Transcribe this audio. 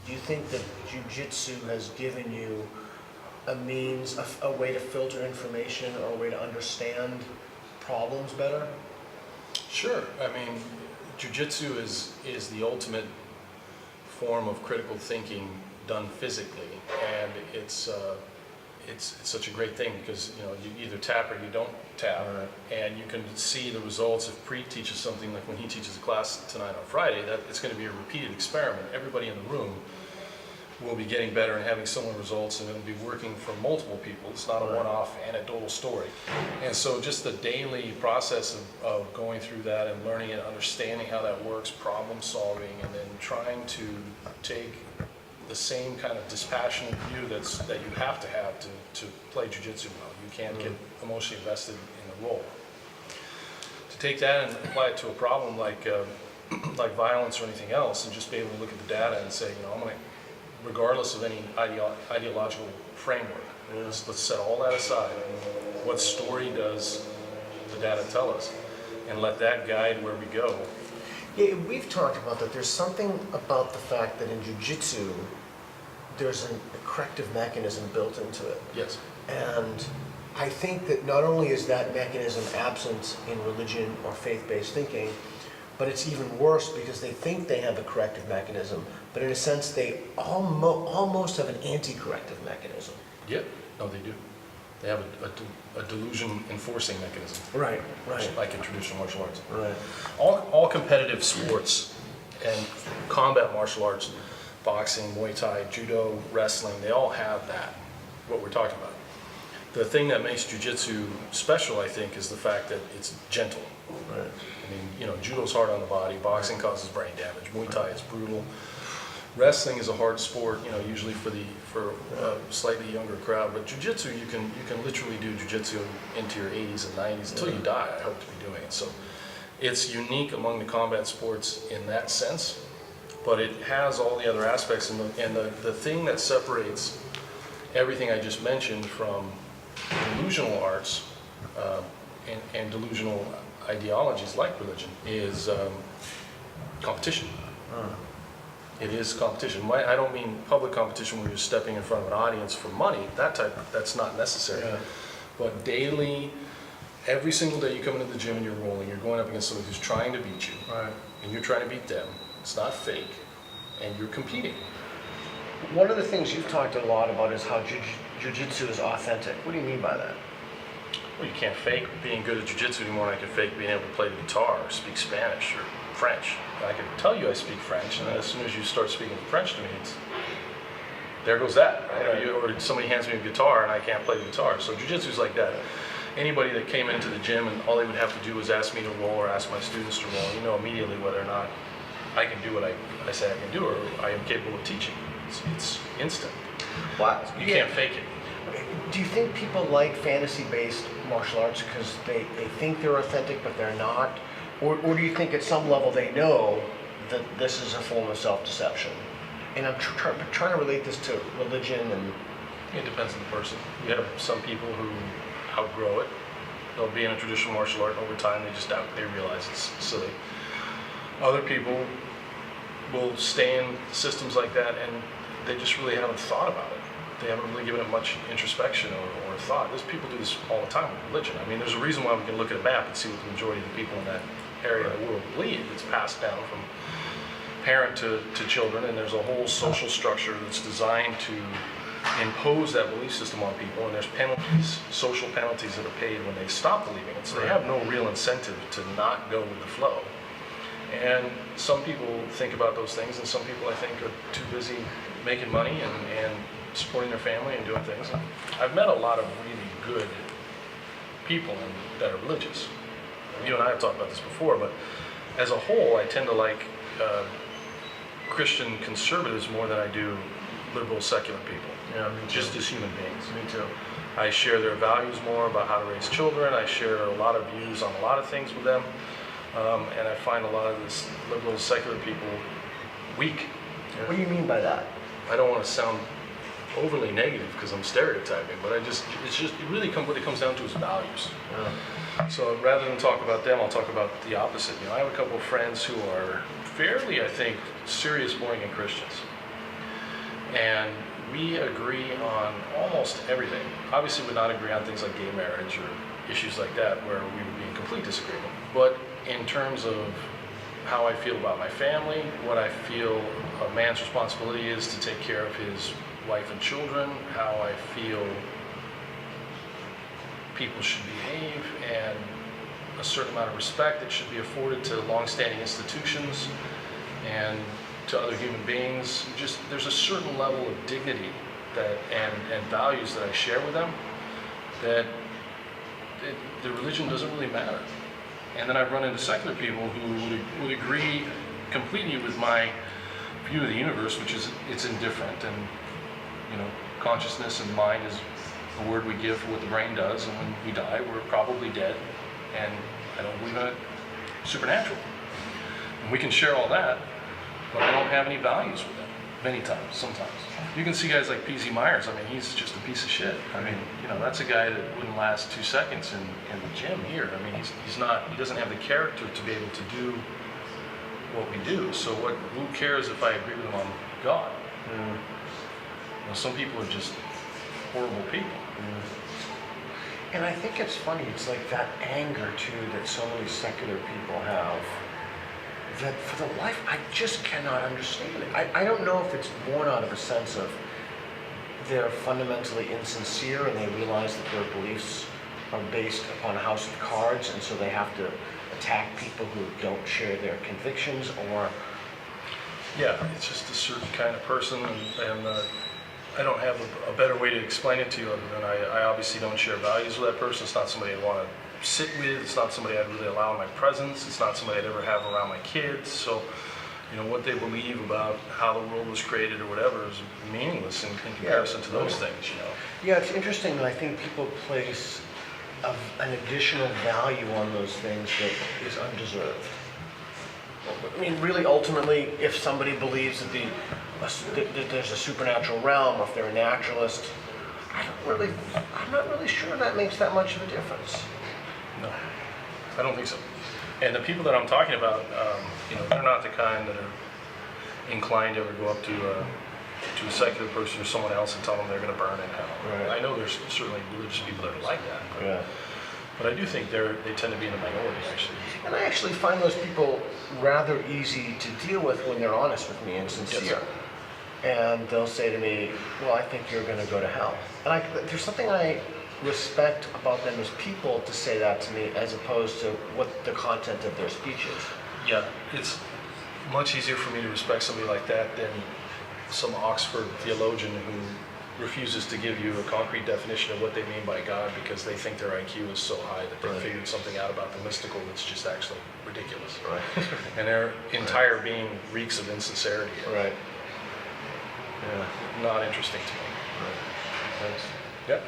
Do you think that jiu-jitsu has given you a means, a way to filter information or a way to understand problems better? Sure. I mean, jiu-jitsu is the ultimate form of critical thinking done physically, and it's such a great thing because you either tap or you don't tap, and you can see the results. If Preet teaches something, like when he teaches a class tonight on Friday, that it's going to be a repeated experiment. Everybody in the room will be getting better and having similar results, and it'll be working for multiple people. It's not a one-off anecdotal story. And so just the daily process of going through that and learning and understanding how that works, problem solving, and then trying to take the same kind of dispassionate view that you have to play jiu-jitsu well. You can't get emotionally invested in the role. To take that and apply it to a problem like violence or anything else, and just be able to look at the data and say, I'm going to, regardless of any ideological framework, let's set all that aside. What story does the data tell us? And let that guide where we go. Yeah, we've talked about that. There's something about the fact that in jiu-jitsu, there's a corrective mechanism built into it. Yes. And I think that not only is that mechanism absent in religion or faith-based thinking, but it's even worse because they think they have a corrective mechanism, but in a sense they almost have an anti-corrective mechanism. Yep. No, they do. They have a delusion enforcing mechanism. Right. Like in traditional martial arts. Right. All competitive sports and combat martial arts, boxing, Muay Thai, judo, wrestling, they all have that, what we're talking about. The thing that makes jiu-jitsu special, I think, is the fact that it's gentle. Right. I mean, judo's hard on the body, boxing causes brain damage, Muay Thai is brutal. Wrestling is a hard sport, usually for a slightly younger crowd, but jiu-jitsu, you can literally do jiu-jitsu into your 80s and 90s until you die. I hope to be doing it. So it's unique among the combat sports in that sense, but it has all the other aspects, and the thing that separates everything I just mentioned from delusional arts and delusional ideologies like religion is competition. It is competition. I don't mean public competition where you're stepping in front of an audience for money. That's not necessary. Yeah. But daily, every single day you come into the gym and you're rolling, you're going up against someone who's trying to beat you, and you're trying to beat them. It's not fake, and you're competing. One of the things you've talked a lot about is how jiu-jitsu is authentic. What do you mean by that? Well, you can't fake being good at jiu-jitsu anymore than I can fake being able to play the guitar or speak Spanish or French. I can tell you I speak French, and then as soon as you start speaking French to me, there goes that. Right? Or somebody hands me a guitar and I can't play the guitar. So jiu-jitsu is like that. Anybody that came into the gym and all they would have to do was ask me to roll or ask my students to roll, you know immediately whether or not I can do what I say I can do, or I am capable of teaching. It's instant. Wow. You can't fake it. Do you think people like fantasy-based martial arts because they think they're authentic but they're not? Or do you think at some level they know that this is a form of self-deception? And I'm trying to relate this to religion and... It depends on the person. You have some people who outgrow it. They'll be in a traditional martial art, and over time they realize it's silly. Other people will stay in systems like that and they just really haven't thought about it. They haven't really given it much introspection or thought. People do this all the time with religion. I mean, there's a reason why we can look at a map and see what the majority of the people in that area of the world believe. It's passed down from parent to children, and there's a whole social structure that's designed to impose that belief system on people, and there's penalties, social penalties that are paid when they stop believing it. So they have no real incentive to not go with the flow. And some people think about those things, and some people, I think, are too busy making money and supporting their family and doing things. I've met a lot of really good people that are religious. You and I have talked about this before, but as a whole, I tend to like Christian conservatives more than I do liberal secular people. Yeah, just as human beings. Me too. I share their values more about how to raise children. I share a lot of views on a lot of things with them. And I find a lot of this liberal secular people weak. Yeah. What do you mean by that? I don't want to sound overly negative because I'm stereotyping, but it really what it comes down to is values. Yeah. So rather than talk about them, I'll talk about the opposite. I have a couple of friends who are fairly, I think, serious born-again Christians. And we agree on almost everything. Obviously, we would not agree on things like gay marriage or issues like that where we would be in complete disagreement. But in terms of how I feel about my family, what I feel a man's responsibility is to take care of his wife and children, how I feel people should behave, and a certain amount of respect that should be afforded to long-standing institutions and to other human beings. Just there's a certain level of dignity that and values that I share with them that the religion doesn't really matter. And then I run into secular people who would agree completely with my view of the universe, which is it's indifferent, and consciousness and mind is a word we give for what the brain does, and when we die, we're probably dead, and I don't believe in it supernatural. And we can share all that, but I don't have any values with them. Many times, sometimes. You can see guys like P.Z. Myers. I mean, he's just a piece of shit. I mean, that's a guy that wouldn't last 2 seconds in the gym here. I mean, he doesn't have the character to be able to do what we do. So who cares if I agree with him on God? Some people are just horrible people. And I think it's funny, it's like that anger too that so many secular people have, that for the life, I just cannot understand it. I don't know if it's born out of a sense of they're fundamentally insincere and they realize that their beliefs are based upon a house of cards, and so they have to attack people who don't share their convictions, or... Yeah, it's just a certain kind of person, and I don't have a better way to explain it to you other than I obviously don't share values with that person. It's not somebody I'd want to sit with. It's not somebody I'd really allow in my presence. It's not somebody I'd ever have around my kids. So, what they believe about how the world was created or whatever is meaningless in comparison to those things, Yeah, it's interesting that I think people place an additional value on those things that is undeserved. I mean, really, ultimately, if somebody believes that there's a supernatural realm, or if they're a naturalist, I'm not really sure that makes that much of a difference. No, I don't think so. And the people that I'm talking about, they're not the kind that are inclined to ever go up to a secular person or someone else and tell them they're going to burn in hell. Right. I know there's certainly religious people that are like that. But I do think they tend to be in the minority, actually. And I actually find those people rather easy to deal with when they're honest with me and sincere. Yes. And they'll say to me, well, I think you're going to go to hell. And there's something I respect about them as people to say that to me, as opposed to what the content of their speech is. Yeah, it's much easier for me to respect somebody like that than some Oxford theologian who refuses to give you a concrete definition of what they mean by God because they think their IQ is so high that they've figured something out about the mystical that's just actually ridiculous. Right. And their entire being reeks of insincerity. Right. Yeah, not interesting to me. Right. Thanks. Yep.